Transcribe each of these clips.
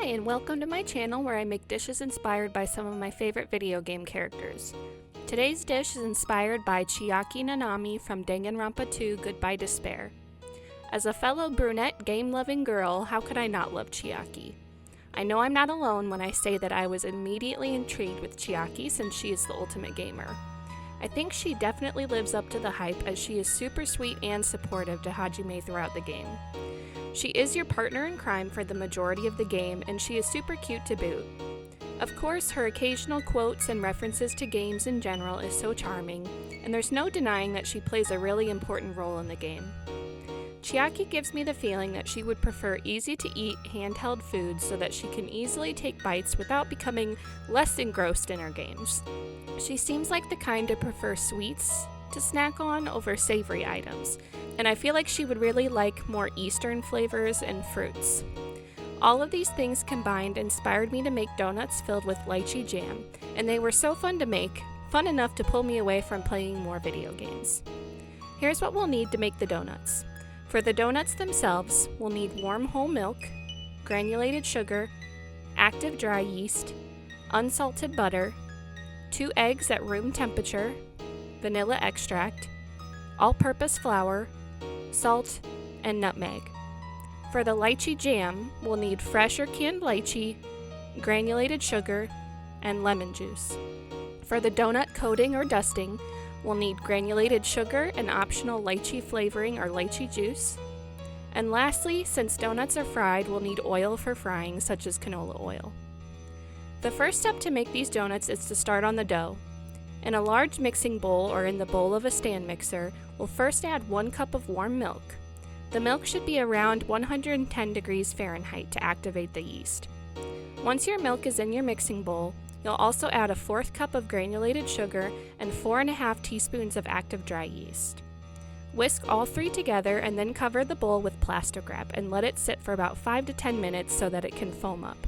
Hi, and welcome to my channel where I make dishes inspired by some of my favorite video game characters. Today's dish is inspired by Chiakinanami from Danganronpa 2 Goodbye Despair. As a fellow brunette, game-loving girl, how could I not love Chiaki? I know I'm not alone when I say that I was immediately intrigued with Chiaki since she is the ultimate gamer. I think she definitely lives up to the hype as she is super sweet and supportive to Hajime throughout the game. She is your partner in crime for the majority of the game, and she is super cute to boot. Of course, her occasional quotes and references to games in general is so charming, and there's no denying that she plays a really important role in the game. Chiaki gives me the feeling that she would prefer easy-to-eat, handheld foods so that she can easily take bites without becoming less engrossed in her games. She seems like the kind to prefer sweets to snack on over savory items, and I feel like she would really like more Eastern flavors and fruits. All of these things combined inspired me to make donuts filled with lychee jam, and they were so fun to make, fun enough to pull me away from playing more video games. Here's what we'll need to make the donuts. For the donuts themselves, we'll need warm whole milk, granulated sugar, active dry yeast, unsalted butter, 2 eggs at room temperature, vanilla extract, all-purpose flour, salt, and nutmeg. For the lychee jam, we'll need fresh or canned lychee, granulated sugar, and lemon juice. For the donut coating or dusting, we'll need granulated sugar and optional lychee flavoring or lychee juice. And lastly, since donuts are fried, we'll need oil for frying, such as canola oil. The first step to make these donuts is to start on the dough. In a large mixing bowl or in the bowl of a stand mixer, we'll first add 1 cup of warm milk. The milk should be around 110 degrees Fahrenheit to activate the yeast. Once your milk is in your mixing bowl, you'll also add a 1/4 cup of granulated sugar and 4½ teaspoons of active dry yeast. Whisk all 3 together and then cover the bowl with plastic wrap and let it sit for about 5 to 10 minutes so that it can foam up.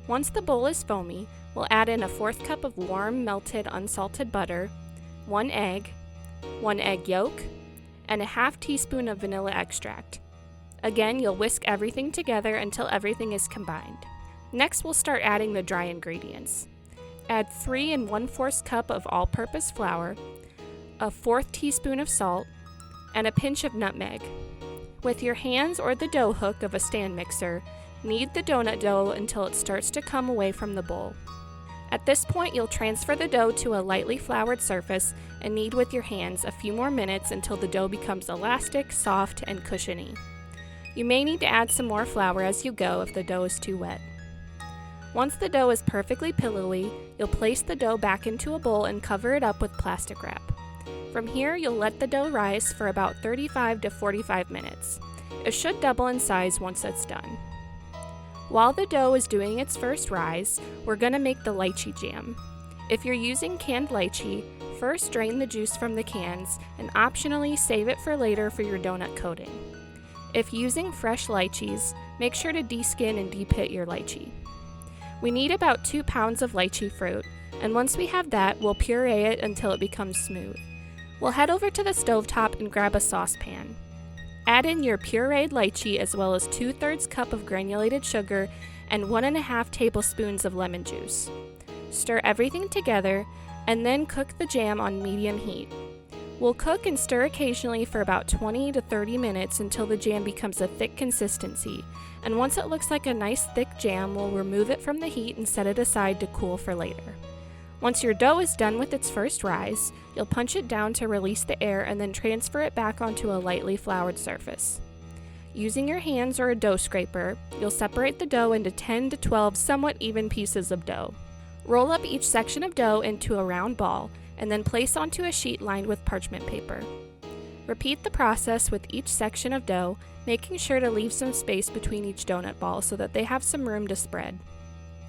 Once the bowl is foamy, we'll add in a 1/4 cup of warm, melted, unsalted butter, 1 egg, 1 egg yolk, and a 1/2 teaspoon of vanilla extract. Again, you'll whisk everything together until everything is combined. Next, we'll start adding the dry ingredients. Add 3 1/4 cup of all-purpose flour, a 1/4 teaspoon of salt, and a pinch of nutmeg. With your hands or the dough hook of a stand mixer, knead the donut dough until it starts to come away from the bowl. At this point, you'll transfer the dough to a lightly floured surface and knead with your hands a few more minutes until the dough becomes elastic, soft, and cushiony. You may need to add some more flour as you go if the dough is too wet. Once the dough is perfectly pillowy, you'll place the dough back into a bowl and cover it up with plastic wrap. From here, you'll let the dough rise for about 35 to 45 minutes. It should double in size once it's done. While the dough is doing its first rise, we're going to make the lychee jam. If you're using canned lychee, first drain the juice from the cans and optionally save it for later for your donut coating. If using fresh lychees, make sure to deskin and depit your lychee. We need about 2 pounds of lychee fruit, and once we have that, we'll puree it until it becomes smooth. We'll head over to the stovetop and grab a saucepan. Add in your pureed lychee as well as 2/3 cup of granulated sugar and 1½ tablespoons of lemon juice. Stir everything together and then cook the jam on medium heat. We'll cook and stir occasionally for about 20 to 30 minutes until the jam becomes a thick consistency, and once it looks like a nice thick jam, we'll remove it from the heat and set it aside to cool for later. Once your dough is done with its first rise, you'll punch it down to release the air and then transfer it back onto a lightly floured surface. Using your hands or a dough scraper, you'll separate the dough into 10 to 12 somewhat even pieces of dough. Roll up each section of dough into a round ball and then place onto a sheet lined with parchment paper. Repeat the process with each section of dough, making sure to leave some space between each donut ball so that they have some room to spread.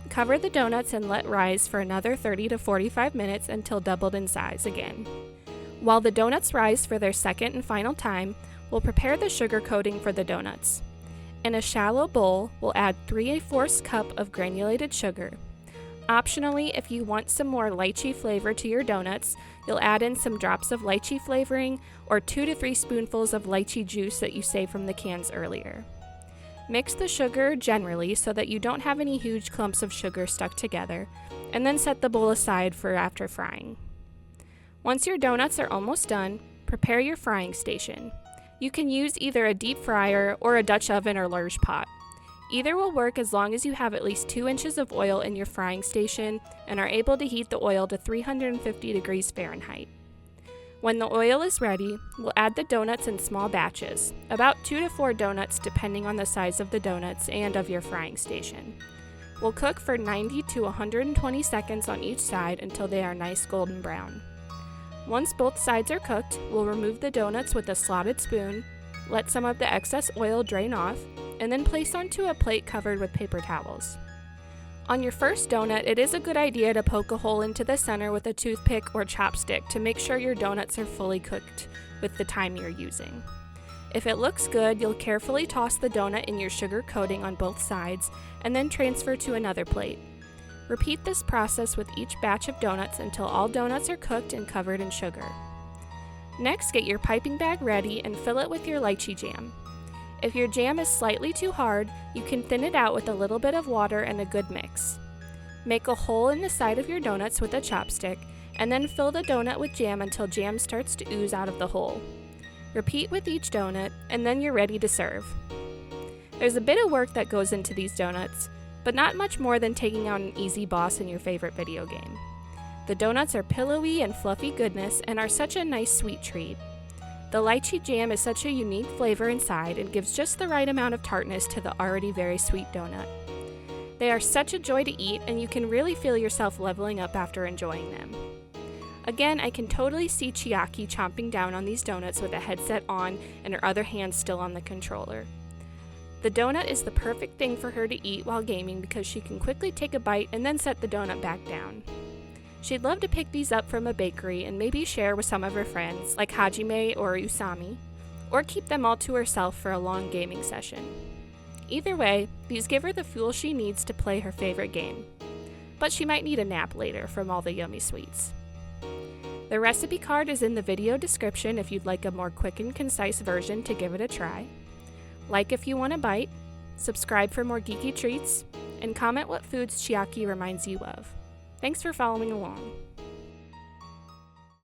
Cover the donuts and let rise for another 30 to 45 minutes until doubled in size again. While the donuts rise for their second and final time, we'll prepare the sugar coating for the donuts. In a shallow bowl, we'll add 3/4 cup of granulated sugar. Optionally, if you want some more lychee flavor to your donuts, you'll add in some drops of lychee flavoring or 2 to 3 spoonfuls of lychee juice that you saved from the cans earlier. Mix the sugar generally so that you don't have any huge clumps of sugar stuck together, and then set the bowl aside for after frying. Once your donuts are almost done, prepare your frying station. You can use either a deep fryer or a Dutch oven or large pot. Either will work as long as you have at least 2 inches of oil in your frying station and are able to heat the oil to 350 degrees Fahrenheit. When the oil is ready, we'll add the donuts in small batches, about 2 to 4 donuts depending on the size of the donuts and of your frying station. We'll cook for 90 to 120 seconds on each side until they are nice golden brown. Once both sides are cooked, we'll remove the donuts with a slotted spoon, let some of the excess oil drain off, and then place onto a plate covered with paper towels. On your first donut, it is a good idea to poke a hole into the center with a toothpick or chopstick to make sure your donuts are fully cooked with the time you're using. If it looks good, you'll carefully toss the donut in your sugar coating on both sides and then transfer to another plate. Repeat this process with each batch of donuts until all donuts are cooked and covered in sugar. Next, get your piping bag ready and fill it with your lychee jam. If your jam is slightly too hard, you can thin it out with a little bit of water and a good mix. Make a hole in the side of your donuts with a chopstick, and then fill the donut with jam until jam starts to ooze out of the hole. Repeat with each donut, and then you're ready to serve. There's a bit of work that goes into these donuts, but not much more than taking out an easy boss in your favorite video game. The donuts are pillowy and fluffy goodness and are such a nice sweet treat. The lychee jam is such a unique flavor inside and gives just the right amount of tartness to the already very sweet donut. They are such a joy to eat, and you can really feel yourself leveling up after enjoying them. Again, I can totally see Chiaki chomping down on these donuts with a headset on and her other hand still on the controller. The donut is the perfect thing for her to eat while gaming because she can quickly take a bite and then set the donut back down. She'd love to pick these up from a bakery and maybe share with some of her friends, like Hajime or Usami, or keep them all to herself for a long gaming session. Either way, these give her the fuel she needs to play her favorite game. But she might need a nap later from all the yummy sweets. The recipe card is in the video description if you'd like a more quick and concise version to give it a try. Like if you want a bite, subscribe for more geeky treats, and comment what foods Chiaki reminds you of. Thanks for following along.